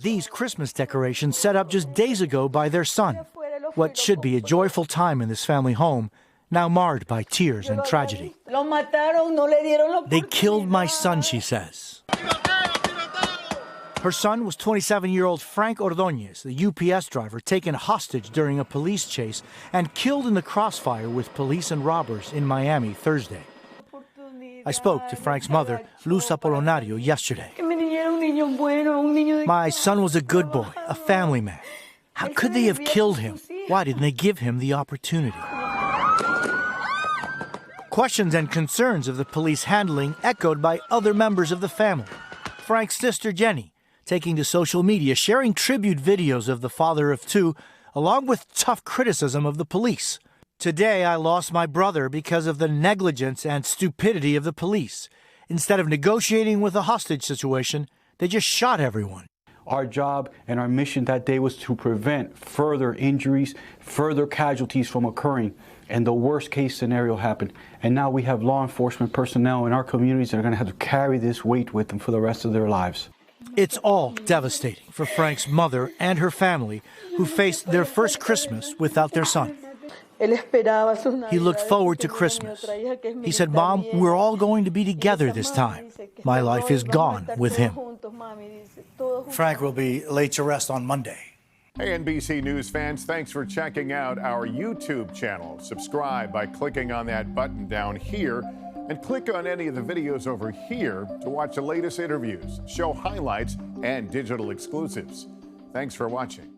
These Christmas decorations set up just days ago by their son. What should be a joyful time in this family home, now marred by tears and tragedy. They killed my son, she says. Her son was 27-year-old Frank Ordóñez, the UPS driver, taken hostage during a police chase and killed in the crossfire with police and robbers in Miami Thursday. I spoke to Frank's mother, Luz Apolonario, yesterday. My son was a good boy, a family man. How could they have killed him? Why didn't they give him the opportunity? Questions and concerns of the police handling echoed by other members of the family. Frank's sister, Jenny, taking to social media, sharing tribute videos of the father of two, along with tough criticism of the police. Today, I lost my brother because of the negligence and stupidity of the police. Instead of negotiating with a hostage situation, they just shot everyone. Our job and our mission that day was to prevent further injuries, further casualties from occurring, and the worst case scenario happened. And now we have law enforcement personnel in our communities that are going to have to carry this weight with them for the rest of their lives. It's all devastating for Frank's mother and her family, who faced their first Christmas without their son. He looked forward to Christmas. He said, "Mom, we're all going to be together this time. My life is gone with him." Frank will be laid to rest on Monday. Hey, NBC News fans, thanks for checking out our YouTube channel. Subscribe by clicking on that button down here, and click on any of the videos over here to watch the latest interviews, show highlights, and digital exclusives. Thanks for watching.